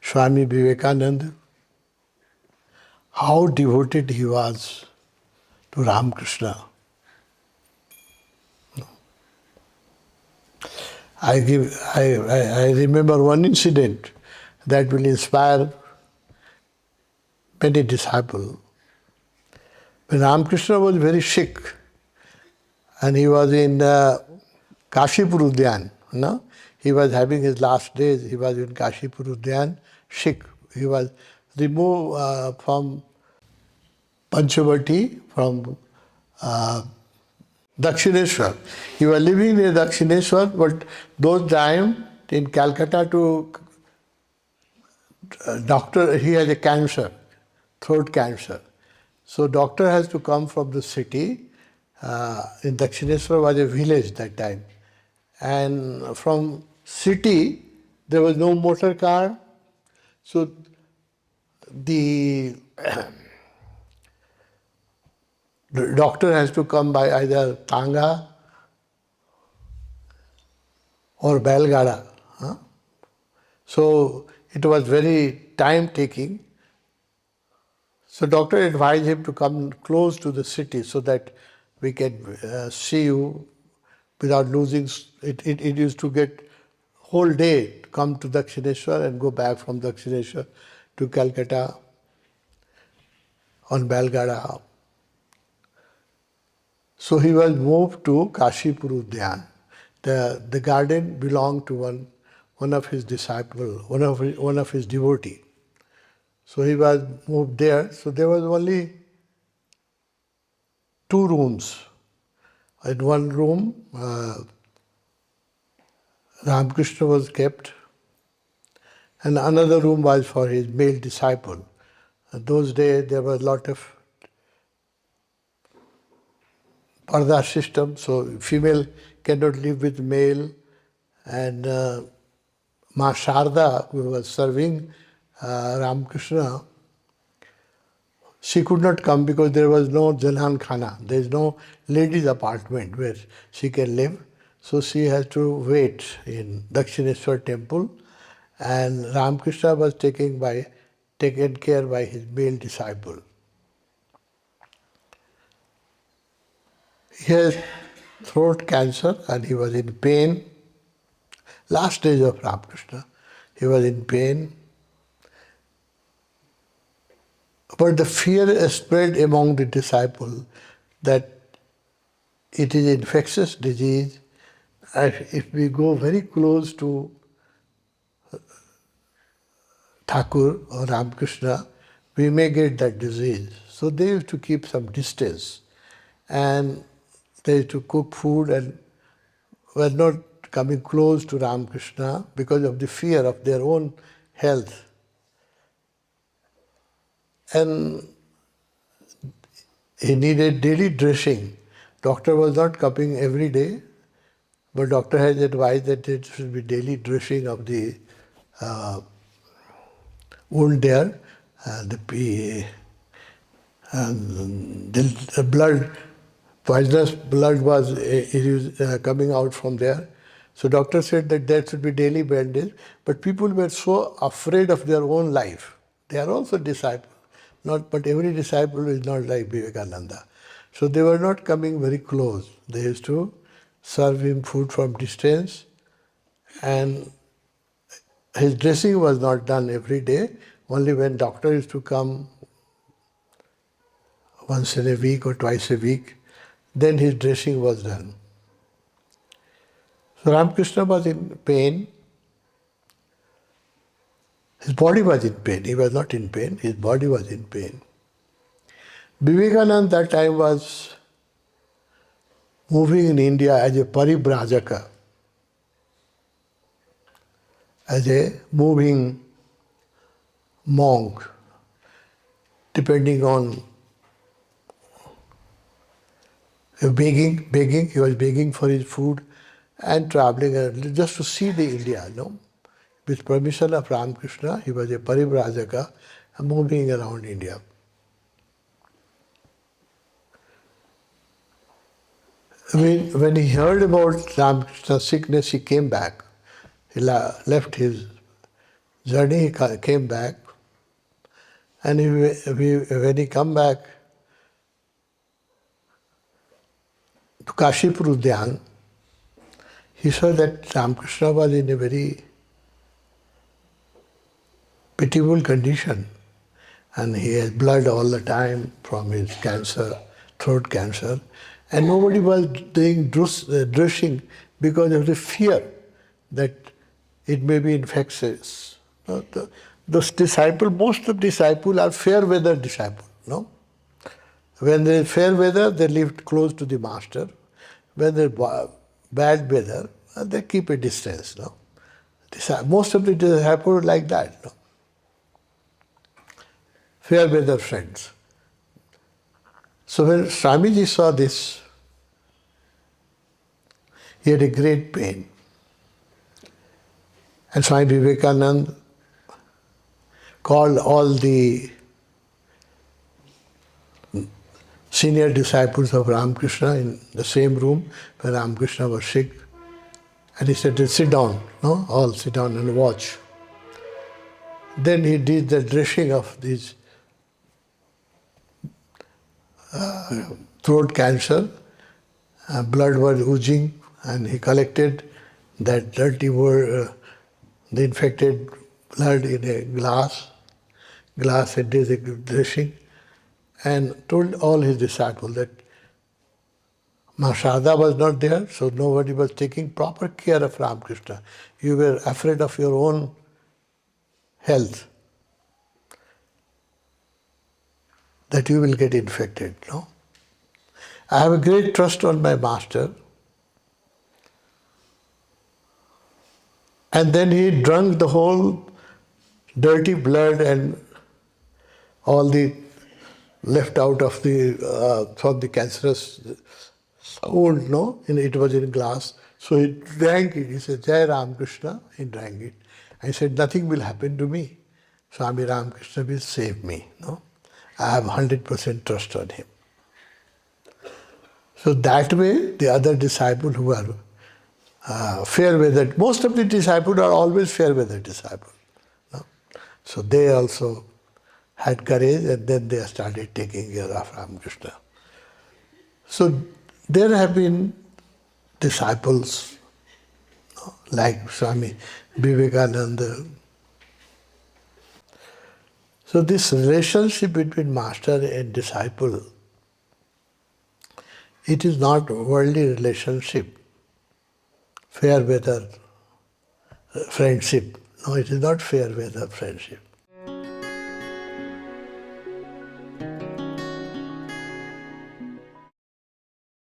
Swami Vivekananda, how devoted he was to Ramkrishna. I remember one incident that will inspire many disciples. When Ramkrishna was very sick, and he was in Kashipur Udyan, he was having his last days, he was in Kashipur Udyan, sick. He was removed from Panchavati, from Dakshineshwar. He was living near Dakshineshwar, but those time in Calcutta to doctor, he has a cancer, throat cancer. So doctor has to come from the city. In Dakshineshwar was a village that time. And from city, there was no motor car. So the doctor has to come by either Tanga or Belgada. So it was very time taking. So doctor advised him to come close to the city so that we can see you without losing. It used to get whole day to come to Dakshineshwar and go back from Dakshineshwar to Calcutta on Belgada. So he was moved to Kashipur Udyan. The garden belonged to one of his disciples, one of his devotees. So he was moved there. So there was only 2 rooms. In one room, Ramkrishna was kept, and another room was for his male disciple. Those days there was a lot of parda system, so female cannot live with male, and Ma Sharda, who was serving Ramkrishna, she could not come because there was no Jalhan Khana. There is no ladies' apartment where she can live. So she has to wait in Dakshineshwar temple, and Ramkrishna was taken care by his male disciple. He has throat cancer and he was in pain. Last days of Ramkrishna, he was in pain. But the fear spread among the disciples that it is an infectious disease. If we go very close to Thakur or Ramkrishna, we may get that disease. So they used to keep some distance. And they used to cook food and were not coming close to Ramkrishna because of the fear of their own health. And he needed daily dressing. Doctor was not coming every day, but doctor has advised that it should be daily dressing of the wound there. The blood, poisonous blood was coming out from there. So doctor said that there should be daily bandage, but people were so afraid of their own life. They are also disciples, but every disciple is not like Vivekananda. So they were not coming very close. They used to serve him food from distance, and his dressing was not done every day. Only when doctor used to come once in a week or twice a week, then his dressing was done. So Ramkrishna was in pain. His body was in pain. He was not in pain. His body was in pain. Vivekananda that time was moving in India as a paribrajaka, as a moving monk, depending on begging, he was begging for his food and traveling just to see the India, With permission of Ramkrishna, he was a paribrajaka moving around India. When he heard about Ramkrishna's sickness, he came back. He left his journey, he came back, and when he come back to Kashipur Udyan, he saw that Ramkrishna was in a very pitiable condition, and he has blood all the time from his cancer, throat cancer, and nobody was doing dressing because of the fear that it may be infectious. Those disciples, most of disciples are fair weather disciples. No, when there is fair weather, they live close to the master. When there is bad weather, they keep a distance. No, most of the disciples like that. No? Fair weather friends. So when Swamiji saw this, he had a great pain. And Swami Vivekananda called all the senior disciples of Ramkrishna in the same room where Ramkrishna was sick. And he said, sit down, no? All sit down and watch. Then he did the dressing of these throat cancer, blood was oozing, and he collected that dirty the infected blood in a glass and did the dressing, and told all his disciples that Masada was not there, so nobody was taking proper care of Ramakrishna. You were afraid of your own health, that you will get infected. No? I have a great trust on my master. And then he drank the whole dirty blood and all the left out of from the cancerous wound, no? And it was in glass. So he drank it. He said, Jai Ramakrishna. He drank it. I said, nothing will happen to me. Swami Ramakrishna will save me. No? I have 100% trust on him. So that way, the other disciples who are fair weather, most of the disciples are always fair weather disciples. No? So they also had courage, and then they started taking care of Ramakrishna. So there have been disciples like Swami Vivekananda. So this relationship between master and disciple, it is not worldly relationship, fair weather friendship. No, it is not fair weather friendship.